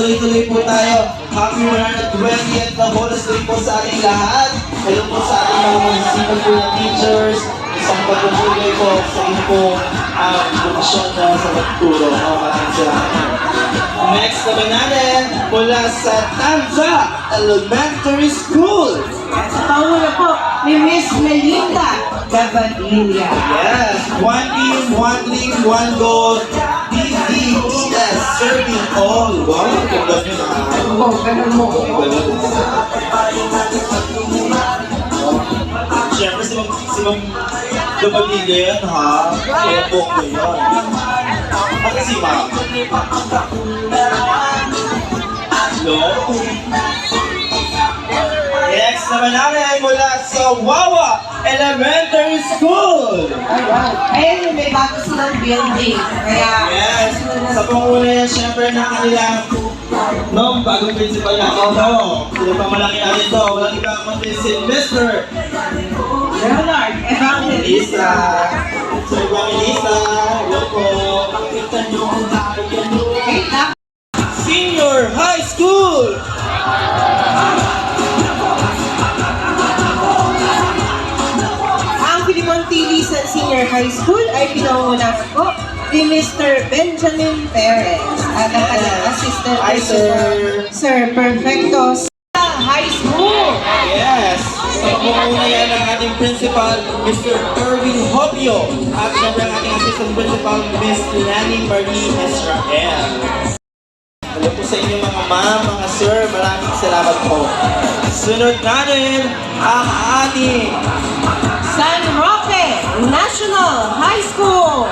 tuloy-tuloy po tayo. Happy 120th na bonus day po sa ating lahat. Hello po sa ating mga municipal po na teachers. Isang pagpapulay po sa inyo po ang edukasyon na sa magturo. Maraming salamat. Next naman natin mula sa Tanza Elementary School. Sa pauna po ni Miss Melinda Gavadilla. Yes, one team, one dream, one goal. DDES, serving all. Wow, ganda nyo na. Oh, ganun mo. Siyempre si Ma'am Gavadilla yan, ha? Kaya po ko yan. Ano si Ma'am? Hello? Next naman namin mula sa Wawa Elementary School. Ayun, may bago silang building. Kaya, Yes, sa panguna yan, syempre na kanilang bagong principal natin to. Sino pa malaki natin to? Walang iba kundi si Mr. Leonard Evangelista. Sir Evangelista, hello po. Senior High School. Ang Filimon Tilisan Senior High School ay pinangunahan po ni Mr. Benjamin Perez at ang kanyang assistant Hi, principal, Sir Perfecto High School. Yes, sa panguna yan ang ating principal, Mr. Erwin Hopio. At syempre ang ating assistant principal, Miss Lani Marie Israel. Hello po sa inyo mga ma'am, mga sir, maraming salamat po. Sunod natin ang ating San Roque National High School.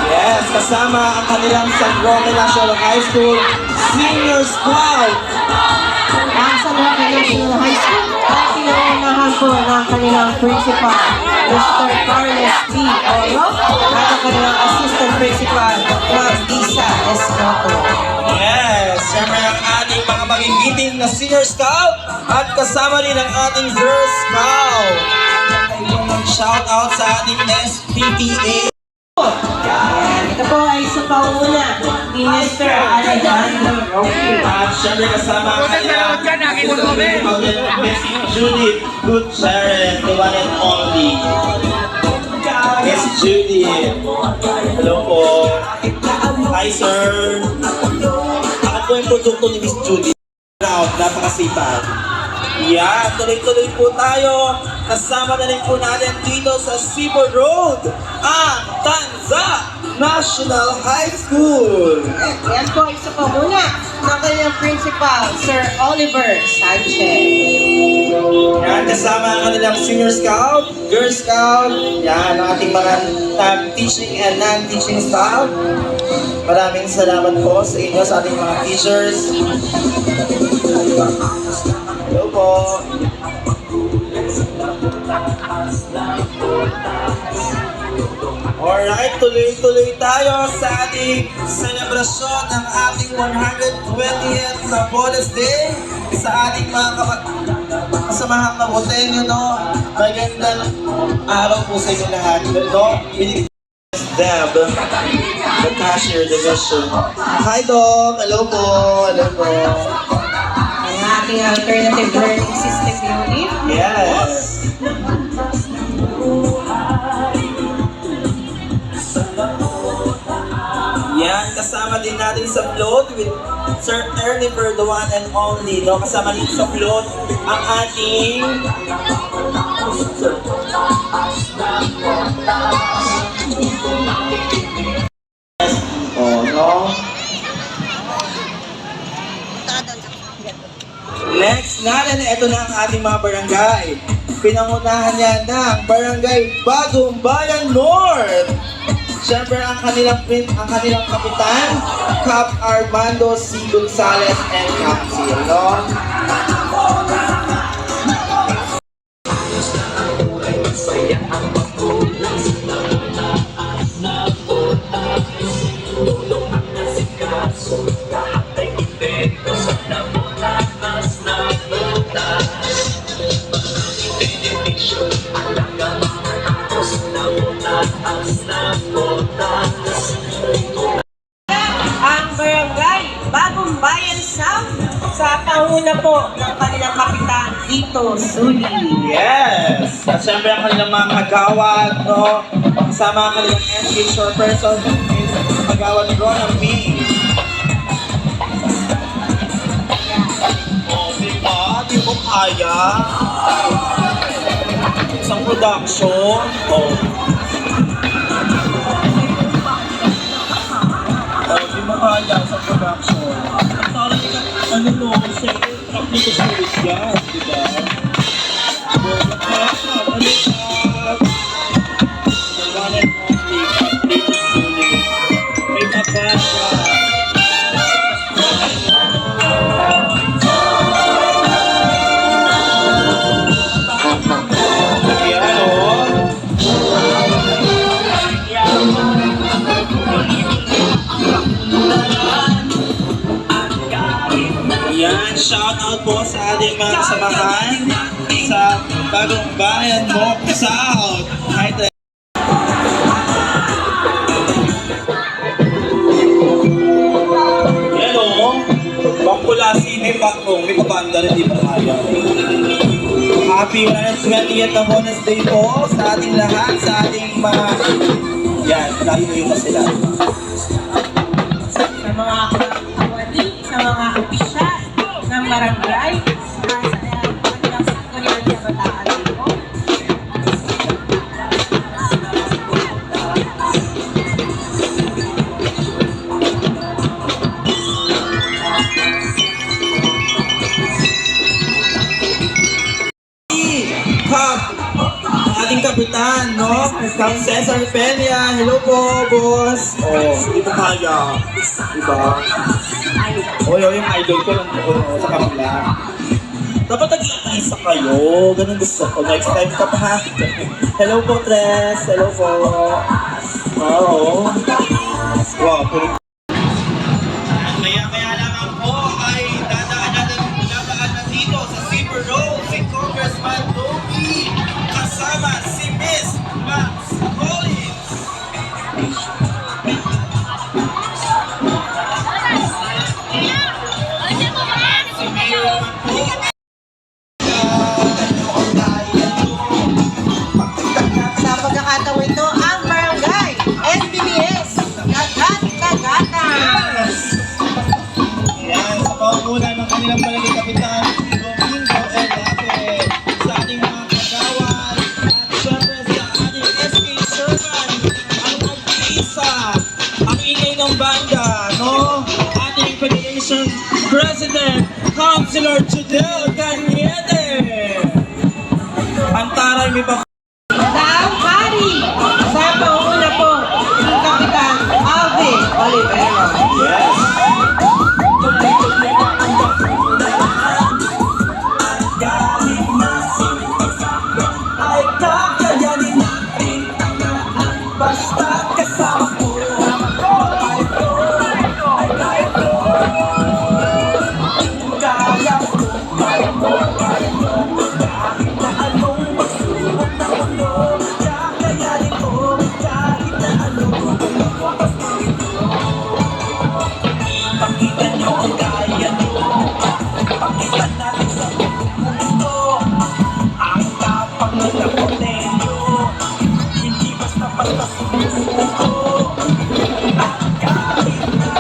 yes, kasama ang kanilang San Roque National High School Senior Scout. Ang San Roque National High School ay pinangunahan po ng kanilang principal, Mr. Carlos D. Oro, at ang kanilang assistant principal, Ma'am Lisa Escoto. Yes, syempre ang ating mga magigiting na Senior Scout at kasama din ang ating Girl Scout. Shout out sa ating SPPA. Ito po ay sa pauna ni Mr. Alejandro Roque. At syempre kasama ang kanilang Miss Judith Gutierrez, the one and only. Miss Judith. Hello po. Hi sir. Ako po yung produkto ni Miss Judith. Napakasipag. Yeah, tuloy-tuloy po tayo. Kasama na rin po natin dito sa Seaboard Road ang Tanza National High School. Yan po ay sa pauna ng kanyang principal, Sir Oliver Sanchez. Yan, kasama ang kanilang Senior Scout, Girl Scout, yan, ang ating mga teaching and non-teaching staff. Maraming salamat po sa inyo, sa ating mga teachers. Hello po. Alright, tuloy-tuloy tayo sa ating selebrasyon ng ating 120th na Bonus Day sa ating mga kasamahang kabotenyo, no? Magandang araw po sa inyo lahat, no? Deb, the cashier division. Hi, Doc. Hello po. Hello po. Ang ating alternative learning system unit. Yes. Yan, kasama din natin sa float with Sir Ernie for the one and only, no? Kasama din sa float ang ating oh, no? Next natin, ito na ang ating mga barangay. Pinangunahan niya ng Barangay Bagong Bayan North. Siyempre ang kanilang kapitan, Cap Armando C. Gonzalez and Cap Cielo. Ang Barangay Bagong Bayan South panguna po ng kanilang kapitan, Tito Suli. Yes! At syempre ang kanilang mga kagawad, no? Kasama ang kanilang SK short person is kagawad ni Ronald B. Oh, diba? Di mo kaya? Isang production. Oh. Oh, di mo kaya sa production. Parang ano no, kasi kapli ko sa ulit yan, di ba? Yan, shout out po sa ating mga kasamahan sa bagong bayan mo, South. Hi, hello, Bangkula Sine Pakong, may papanda rin di pa kaya. Happy 120th na bonus day po sa ating lahat, sa ating mga... Yan, layo mo sila. Sa mga kawali, sa mga opisyal ng barangay, sa kanilang sektorial na bataan po. Cup, ang ating kapitan, no? Kang Cesar Peña. Hello po, boss. Oh, hindi mo kaya. Diba? Oy, yung idol ko lang po sa kanila. Dapat nag-iisa kayo. Ganun gusto ko. Next time ka pa ha. Hello po, Tres. Hello po. Oo. Wow, puro. Kaya lamang po ay dadaan na dito sa Silver Road si Congressman Toby kasama si Miss Max Collins. Si Mayor naman po. Sa pagkakataon ito, ang barangay NBBS Kagat-Kagatan. Yan, sa pauuna ng kanilang palagi kapitan, Domingo Elape, sa ating mga kagawad, at syempre sa ating SK Sherman, ang mag-iisa, ang ingay ng banda, no? Ating Federation President, Councilor Judel Cañete. Ang taray may pa... Daang Hari, sa panguna po ng kapitan Alvin Olivero. Yes. Ay kakayanin natin basta kasama ko. Kaya ko, kaya mo, kaya mo. Kahit na anong magsubok na ulo, kakayanin ko, kahit na anong lumabas mo ito. Pakita nyo ang kaya nyo, pakita natin sa mundo. Ang tapang na napotenyo, hindi basta sumusuko. At kahit na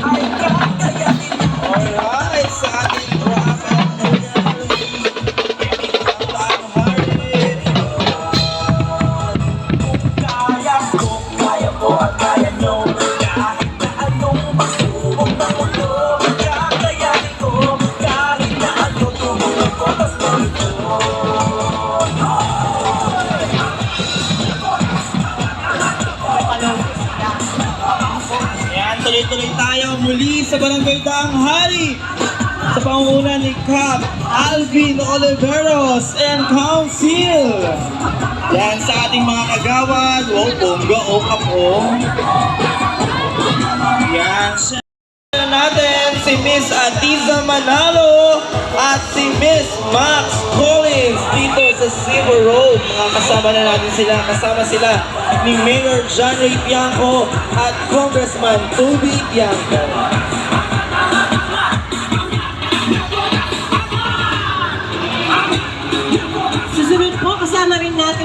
ay kakayanin mo. Alright, sa ating drama kaya mo at kaya nyo, kahit na anong pasubok na ulo, kakayanin ko, kahit na ano tumulong ko, tas marito. Ayan, tuloy-tuloy tayo muli sa Barangay Daang Hari sa pangunguna ni Cap Alvin Oliveros and Council. Yan sa ating mga kagawad. Wow, bongga, o kapong. Yan. Share natin si Miss Atiza Manalo at si Miss Max Collins dito sa Silver Road. Mga kasama na natin sila. Kasama sila ni Mayor John Ray Pianco at Congressman Toby Pianco.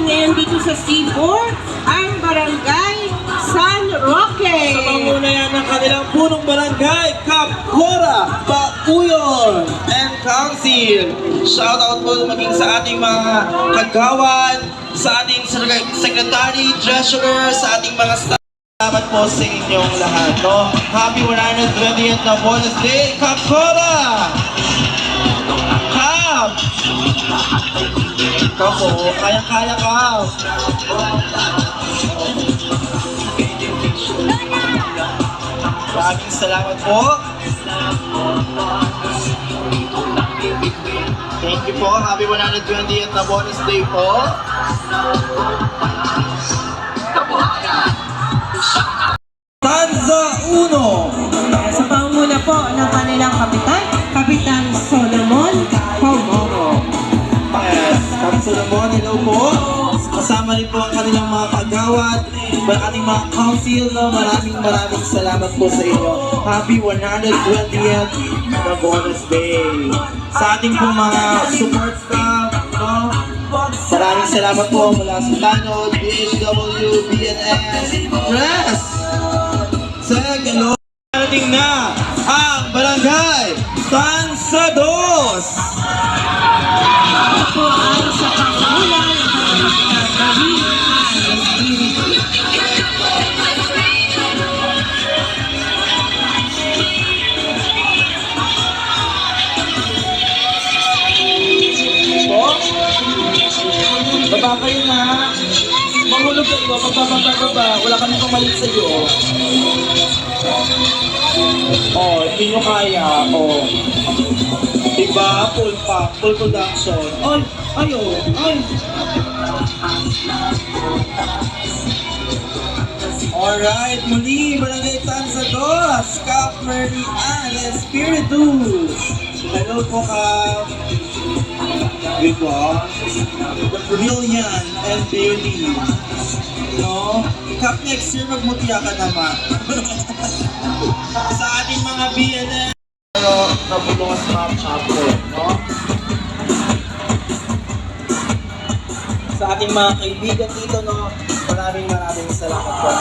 ngayon dito sa C4 ang Barangay San Roque. Sa panguna yan ng kanilang punong barangay, Cap Cora, Bauyon, and Council. Shoutout po maging sa ating mga kagawan, sa ating secretary, treasurer, sa ating mga staff. Salamat po sa inyong lahat, no? Happy 120th na bonus day, Cap Cora! Cap! Ikaw po, kaya-kaya ka. Maraming salamat po. Thank you po. Happy 120th na bonus day po. Tanza 1. Sa pangunguna po ng kanilang kapitan, Kapitan Solomon Pomoro. Yes, Kap Solomon, hello po. Kasama rin po ang kanilang mga kagawad, ating mga council, no? Maraming salamat po sa inyo. Happy 120th na bonus day. Sa ating po mga support staff, no? Maraming salamat po mula sa Tanod, BHW, BNS, Dress, Seg, hello. Narating na ang Barangay Tansados. Ito po ay sa pangunguna ng kanilang David Po? Baba kayo na. Mahulog kayo. Baba. Wala kami pamalit sa iyo. Oh, hindi nyo kaya. Oh. Diba? Full production. Ay. Alright, muli, Barangay Tansados, Cap Mary Ann Espiritu. Hello po, Cap. Diba? The brilliant and beauty. No? Cap, next year magmutya ka naman. Sa ating mga BNN. Pero, nabulungan sa mga chapter, no? Sa ating mga kaibigan dito, no? Maraming salamat po.